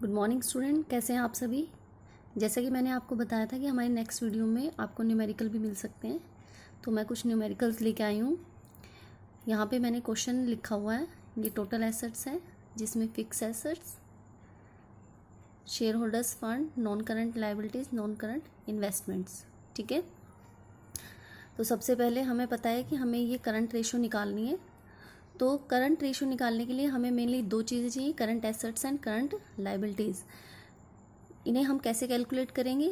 Good morning student, कैसे हैं आप सभी। जैसा कि मैंने आपको बताया था कि हमारे नेक्स्ट वीडियो में आपको न्यूमेरिकल भी मिल सकते हैं, तो मैं कुछ न्यूमेरिकल्स लेके आई हूँ। यहाँ पे मैंने क्वेश्चन लिखा हुआ है। ये टोटल एसेट्स हैं जिसमें fix assets, share holders fund, non current liabilities, non current investments. ठीक है, तो सबसे पहले हमें पता है कि हमें ये करंट रेशो निकालनी है। तो करंट रेशो निकालने के लिए हमें मेनली दो चीज़ें चाहिए, current assets and current liabilities. इन्हें हम कैसे कैलकुलेट करेंगे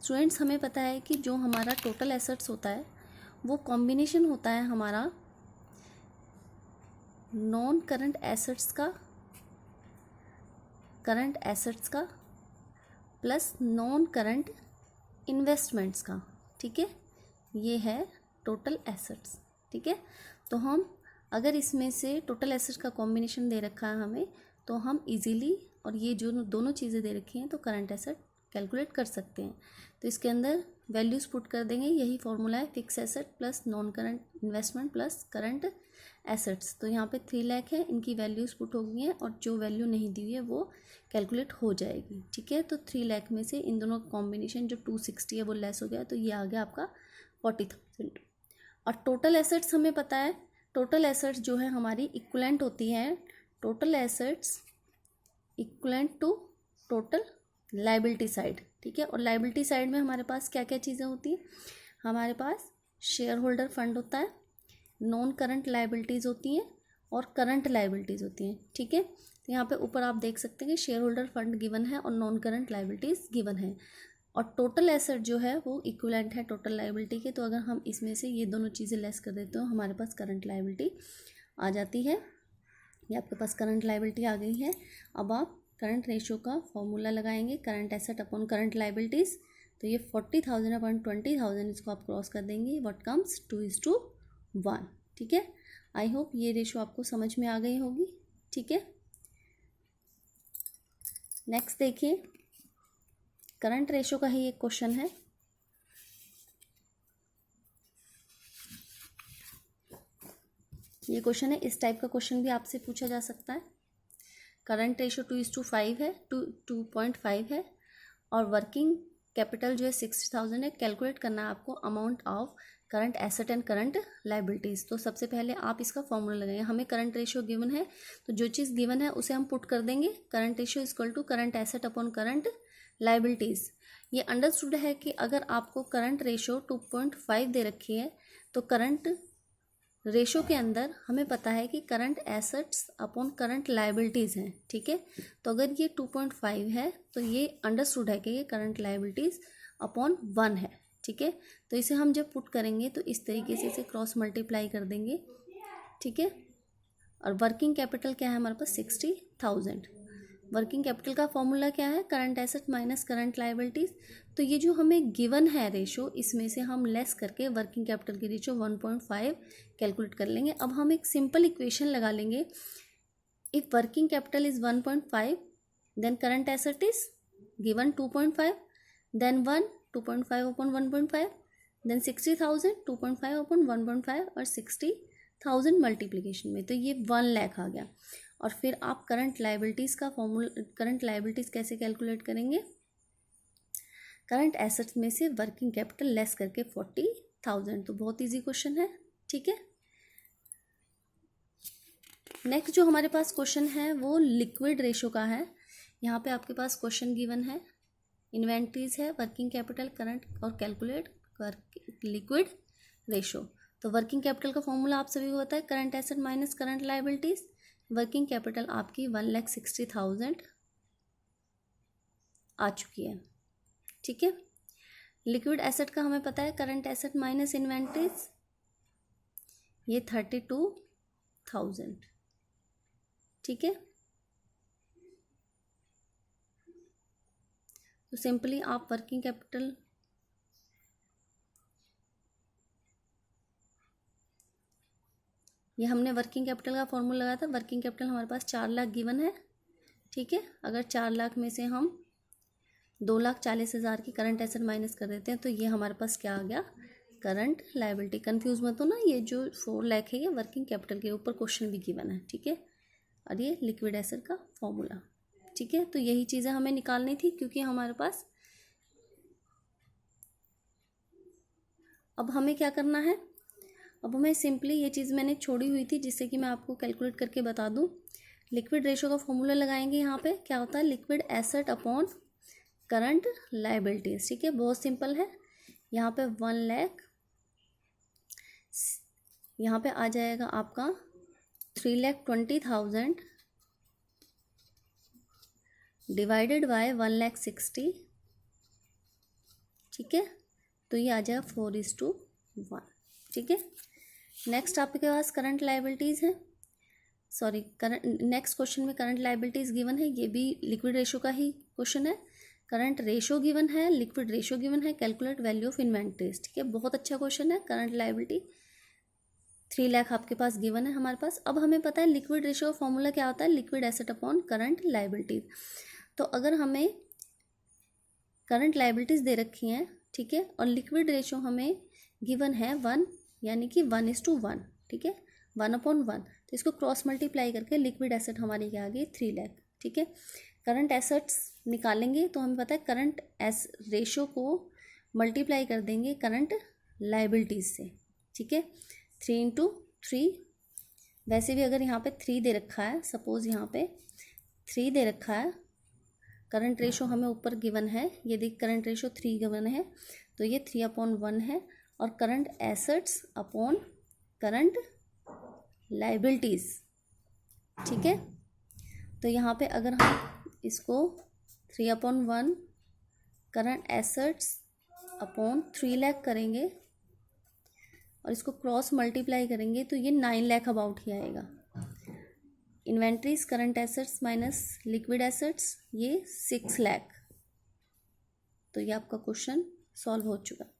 स्टूडेंट्स। हमें पता है कि जो हमारा टोटल एसेट्स होता है वो कॉम्बिनेशन होता है हमारा नॉन करंट एसेट्स का, करंट एसेट्स का प्लस नॉन करंट इन्वेस्टमेंट्स का। ठीक है, ये है टोटल एसेट्स। ठीक है, तो हम अगर इसमें से टोटल एसेट्स का कॉम्बिनेशन दे रखा है हमें, तो हम इजीली, और ये जो दोनों चीज़ें दे रखी हैं, तो करंट एसेट कैलकुलेट कर सकते हैं। तो इसके अंदर वैल्यूज़ पुट कर देंगे। यही फॉर्मूला है, fix asset plus non current investment plus current assets. तो यहाँ पे 3 लाख है, इनकी वैल्यूज़ पुट हो गई हैं और जो वैल्यू नहीं दी हुई है वो कैलकुलेट हो जाएगी। ठीक है, तो 3 लाख में से इन दोनों का कॉम्बिनेशन जो 260 है वो लेस हो गया, तो ये आ गया आपका 40,000। और टोटल एसेट्स हमें पता है, टोटल एसेट्स जो है हमारी इक्वलेंट होती है, total assets equivalent to total liability side. ठीक है, और लाइबिलिटी साइड में हमारे पास क्या क्या चीज़ें होती हैं। हमारे पास शेयर होल्डर फंड होता है, नॉन करंट लाइबिलिटीज़ होती हैं और करंट लाइबिलिटीज़ होती हैं। ठीक है, तो यहाँ पे ऊपर आप देख सकते हैं कि शेयर होल्डर फंड गिवन है और नॉन करंट लाइबिलिटीज़ गिवन है। और टोटल एसेट जो है वो इक्विवेलेंट है टोटल लाइबिलिटी के। तो अगर हम इसमें से ये दोनों चीज़ें लेस कर देते हो, हमारे पास करंट लाइबिलिटी आ जाती है। ये आपके पास करंट लाइबिलिटी आ गई है। अब आप करंट रेशो का फॉर्मूला लगाएंगे, current asset upon current liabilities. तो ये 40,000 अपॉन 20,000, इसको आप क्रॉस कर देंगे, व्हाट कम्स 2:1। ठीक है, आई होप ये रेशो आपको समझ में आ गई होगी। ठीक है, नेक्स्ट देखिए, करंट रेशो का ही एक क्वेश्चन है। ये क्वेश्चन है, इस टाइप का क्वेश्चन भी आपसे पूछा जा सकता है। करंट रेशो 2:5 है, 2.5 है, और वर्किंग कैपिटल जो है 60,000 है। कैलकुलेट करना है आपको amount of current asset and current liabilities. तो सबसे पहले आप इसका फॉर्मूला लगाएंगे। हमें करंट रेशो गिवन है, तो जो चीज़ गिवन है उसे हम पुट कर देंगे। Current ratio equal to current asset upon current liabilities. ये अंडरस्टूड है कि अगर आपको करंट रेशो 2.5 दे रखी है, तो करंट रेशो के अंदर हमें पता है कि current assets upon current liabilities हैं। ठीक है, तो अगर ये 2.5 है तो ये अंडरस्टूड है कि ये करंट लाइबिलिटीज़ अपॉन 1 है। ठीक है, तो इसे हम जब पुट करेंगे तो इस तरीके से इसे क्रॉस मल्टीप्लाई कर देंगे। ठीक है, और वर्किंग कैपिटल क्या है हमारे पास 60,000। वर्किंग कैपिटल का फॉर्मूला क्या है, current asset minus current liabilities. तो ये जो हमें गिवन है रेशो, इसमें से हम लेस करके वर्किंग कैपिटल की रेशो 1.5 कैलकुलेट कर लेंगे। अब हम एक सिंपल इक्वेशन लगा लेंगे। If working capital is 1.5, then current asset is given 2.5, then 2.5 upon 1.5, then 60,000, 2.5 upon 1.5 और 60,000 मल्टीप्लिकेशन में, तो ये 1 लाख आ गया। और फिर आप करंट लाइबिलिटीज़ का फॉर्मूला, करंट लाइबिलिटीज़ कैसे कैलकुलेट करेंगे, करंट एसेट्स में से वर्किंग कैपिटल लेस करके 40,000। तो बहुत इजी क्वेश्चन है। ठीक है, नेक्स्ट जो हमारे पास क्वेश्चन है वो लिक्विड रेशो का है। यहाँ पे आपके पास क्वेश्चन गिवन है, इन्वेंट्रीज है, वर्किंग कैपिटल, करंट, और कैलकुलेट लिक्विड रेशो। तो वर्किंग कैपिटल का फॉर्मूला आप सभी को पता है, current asset minus current liabilities. Working capital आपकी 1,60,000 आ चुकी है। ठीक है, लिक्विड एसेट का हमें पता है, करंट एसेट माइनस इन्वेंट्रीज, ये 32,000। ठीक है, तो सिंपली आप वर्किंग कैपिटल, ये हमने वर्किंग कैपिटल का फॉर्मूला लगाया था। वर्किंग कैपिटल हमारे पास 4 लाख गिवन है। ठीक है, अगर 4 लाख में से हम 2,40,000 की करंट एसेट माइनस कर देते हैं, तो ये हमारे पास क्या आ गया, करंट लाइबिलिटी। कंफ्यूज मत हो ना, ये जो 4 लाख है ये वर्किंग कैपिटल के ऊपर क्वेश्चन भी गिवन है। ठीक है, और ये लिक्विड एसेट का फॉर्मूला। ठीक है, तो यही चीज़ें हमें निकालनी थी क्योंकि हमारे पास अब हमें क्या करना है, अब हमें सिंपली ये चीज़ मैंने छोड़ी हुई थी जिससे कि मैं आपको कैलकुलेट करके बता दूं। लिक्विड रेशो का फॉर्मूला लगाएंगे, यहाँ पे क्या होता है, liquid asset upon current liabilities. ठीक है, बहुत सिंपल है। यहाँ पे 1 लाख, यहाँ पे आ जाएगा आपका 3,20,000 डिवाइडेड बाय 1,60,000। ठीक है, तो ये आ जाएगा 4:1। ठीक है, नेक्स्ट आपके पास करंट लाइबिलिटीज़ है, सॉरी करंट, नेक्स्ट क्वेश्चन में करंट लाइबिलिटीज़ गिवन है, ये भी लिक्विड रेशो का ही क्वेश्चन है। करंट रेशो गिवन है, लिक्विड रेशो गिवन है, कैलकुलेट वैल्यू ऑफ इन्वेंट्रीज। ठीक है, बहुत अच्छा क्वेश्चन है। करंट लाइबिलिटी 3 लाख आपके पास गिवन है हमारे पास। अब हमें पता है लिक्विड रेशो का फॉर्मूला क्या होता है, liquid asset upon current liabilities. तो अगर हमें करंट लाइबिलिटीज़ दे रखी हैं, ठीक है, और लिक्विड रेशो हमें गिवन है 1, यानी कि 1:1। ठीक है, 1/1, तो इसको क्रॉस मल्टीप्लाई करके लिक्विड एसेट हमारी क्या आ गई, 3 लाख। ठीक है, करंट एसेट्स निकालेंगे तो हमें पता है करंट रेशो को मल्टीप्लाई कर देंगे करंट लाइबिलिटीज से। ठीक है, 3 × 3, वैसे भी अगर यहाँ पे 3 दे रखा है, सपोज यहाँ पे 3 दे रखा है, करंट रेशो हमें ऊपर गिवन है, ये देख करंट रेशो 3 गिवन है, तो ये 3/1 है। और current assets upon current liabilities. ठीक है, तो यहाँ पे अगर हम इसको 3/1 करंट एसेट्स अपॉन 3 लाख करेंगे और इसको क्रॉस मल्टीप्लाई करेंगे तो ये 9 लाख अबाउट ही आएगा। Inventories current assets minus liquid assets, ये 6 लाख। तो ये आपका क्वेश्चन सॉल्व हो चुका।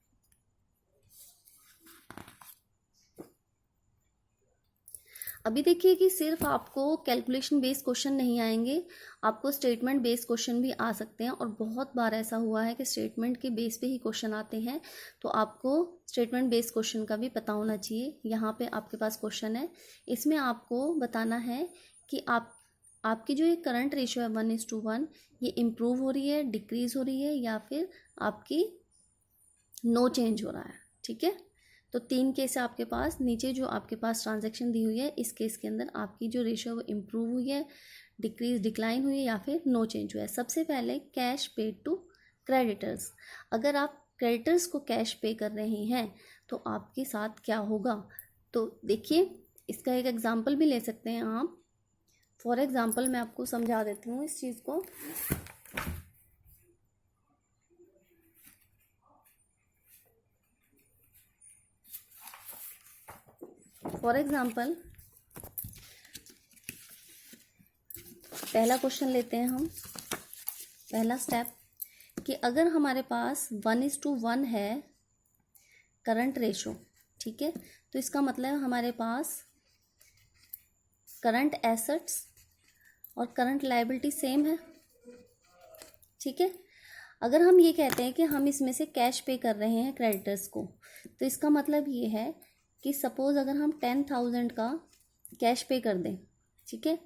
अभी देखिए कि सिर्फ आपको कैलकुलेशन बेस्ड क्वेश्चन नहीं आएंगे, आपको स्टेटमेंट बेस्ड क्वेश्चन भी आ सकते हैं। और बहुत बार ऐसा हुआ है कि स्टेटमेंट के बेस पे ही क्वेश्चन आते हैं, तो आपको स्टेटमेंट बेस्ड क्वेश्चन का भी पता होना चाहिए। यहाँ पे आपके पास क्वेश्चन है, इसमें आपको बताना है कि आपकी जो ये करंट रेशो है 1:1, ये इम्प्रूव हो रही है, डिक्रीज हो रही है, या फिर आपकी नो चेंज हो रहा है। ठीक है, तो 3 केस है आपके पास। नीचे जो आपके पास ट्रांजैक्शन दी हुई है, इस केस के अंदर आपकी जो रेशो वो इम्प्रूव हुई है, डिक्रीज डिक्लाइन हुई है, या फिर नो चेंज हुआ है। सबसे पहले कैश पेड टू क्रेडिटर्स। अगर आप क्रेडिटर्स को कैश पे कर रहे हैं तो आपके साथ क्या होगा, तो देखिए इसका एक एग्जाम्पल भी ले सकते हैं आप। फॉर एग्जाम्पल मैं आपको समझा देती हूँ इस चीज़ को। फॉर एग्जाम्पल पहला क्वेश्चन लेते हैं हम, पहला स्टेप, कि अगर हमारे पास 1:1 है करंट रेशो, ठीक है, तो इसका मतलब हमारे पास करंट एसेट्स और करंट लायबिलिटी सेम है। ठीक है, अगर हम ये कहते हैं कि हम इसमें से कैश पे कर रहे हैं क्रेडिटर्स को, तो इसका मतलब ये है कि सपोज अगर हम 10,000 का कैश पे कर दें, ठीक है,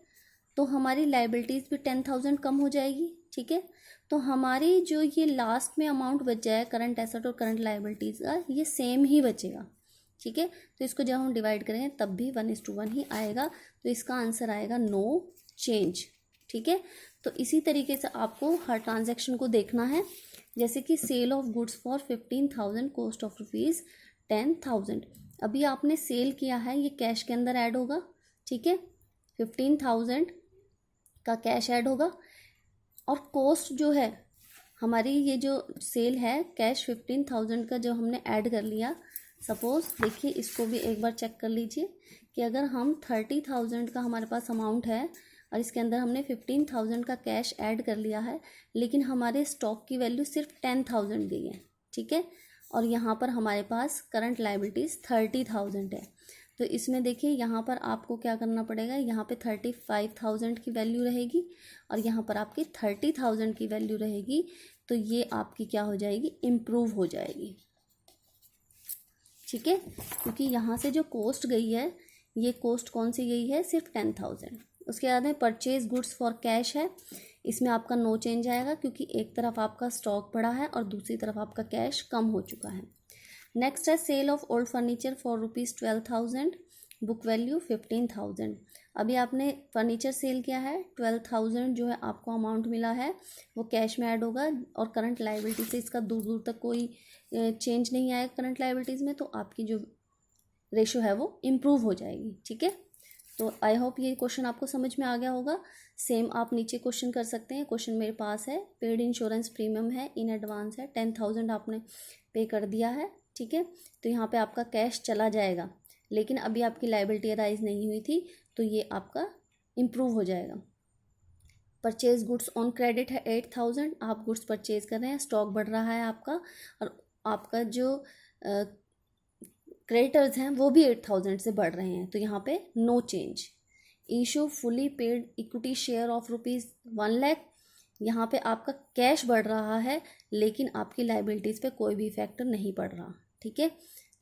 तो हमारी लाइबिलिटीज़ भी 10,000 कम हो जाएगी। ठीक है, तो हमारी जो ये लास्ट में अमाउंट बच जाए करंट एसेट और करंट लाइबिलिटीज़ का, ये सेम ही बचेगा। ठीक है, तो इसको जब हम डिवाइड करेंगे तब भी 1:1 ही आएगा, तो इसका आंसर आएगा नो चेंज। ठीक है, तो इसी तरीके से आपको हर ट्रांजैक्शन को देखना है। जैसे कि sale of goods for 15,000, cost of rupees 10,000। अभी आपने सेल किया है, ये कैश के अंदर ऐड होगा। ठीक है, 15,000 का कैश ऐड होगा, और कॉस्ट जो है हमारी, ये जो सेल है कैश 15,000 का जो हमने ऐड कर लिया। सपोज देखिए इसको भी एक बार चेक कर लीजिए कि अगर हम 30,000 का हमारे पास अमाउंट है और इसके अंदर हमने 15,000 का कैश ऐड कर लिया है, लेकिन हमारे स्टॉक की वैल्यू सिर्फ 10,000 गई है। ठीक है, और यहाँ पर हमारे पास करंट लाइबिलिटीज़ 30,000 है, तो इसमें देखिए यहाँ पर आपको क्या करना पड़ेगा, यहाँ पे 35,000 की वैल्यू रहेगी और यहाँ पर आपकी 30,000 की वैल्यू रहेगी। तो ये आपकी क्या हो जाएगी, इम्प्रूव हो जाएगी। ठीक है, क्योंकि यहाँ से जो कॉस्ट गई है, ये कॉस्ट कौन सी गई है, सिर्फ 10,000। उसके बाद में परचेज गुड्स फॉर कैश है, इसमें आपका नो चेंज आएगा क्योंकि एक तरफ आपका स्टॉक बढ़ा है और दूसरी तरफ आपका कैश कम हो चुका है। नेक्स्ट है sale of old furniture for ₹12,000, book value 15,000। अभी आपने फर्नीचर सेल किया है, 12,000 जो है आपको अमाउंट मिला है वो कैश में ऐड होगा और करंट लाइबिलिटी से इसका दूर दूर तक कोई चेंज नहीं आएगा करंट लाइबिलिटीज़ में, तो आपकी जो रेशो है वो इम्प्रूव हो जाएगी। ठीक है, तो आई होप ये क्वेश्चन आपको समझ में आ गया होगा। सेम आप नीचे क्वेश्चन कर सकते हैं। क्वेश्चन मेरे पास है, पेड इंश्योरेंस प्रीमियम है, इन एडवांस है, 10,000 आपने पे कर दिया है। ठीक है, तो यहाँ पे आपका कैश चला जाएगा, लेकिन अभी आपकी लाइबिलिटी अराइज नहीं हुई थी, तो ये आपका इम्प्रूव हो जाएगा। परचेज गुड्स ऑन क्रेडिट है 8,000, आप गुड्स परचेज कर रहे हैं, स्टॉक बढ़ रहा है आपका, और आपका जो क्रेडिटर्स हैं वो भी 8,000 से बढ़ रहे हैं, तो यहाँ पे no change. Issue fully paid equity share of ₹1,00,000, यहाँ पे आपका कैश बढ़ रहा है लेकिन आपकी लाइबिलिटीज़ पे कोई भी इफेक्ट नहीं पड़ रहा। ठीक है,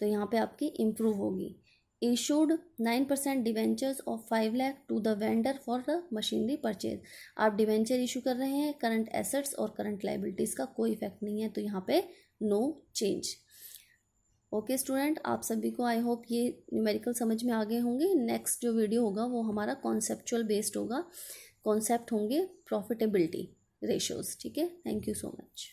तो यहाँ पे आपकी इम्प्रूव होगी। Issued 9% debentures of 5,00,000 to the vendor for the machinery purchase, आप डिवेंचर इशू कर रहे हैं, करंट एसेट्स और करंट लाइबिलिटीज़ का कोई इफेक्ट नहीं है, तो यहाँ पे नो चेंज। ओके स्टूडेंट, आप सभी को आई होप ये न्यूमेरिकल समझ में आ गए होंगे। नेक्स्ट जो वीडियो होगा वो हमारा कॉन्सेप्चुअल बेस्ड होगा, कॉन्सेप्ट होंगे प्रॉफिटेबिलिटी रेशियोज। ठीक है, थैंक यू सो मच।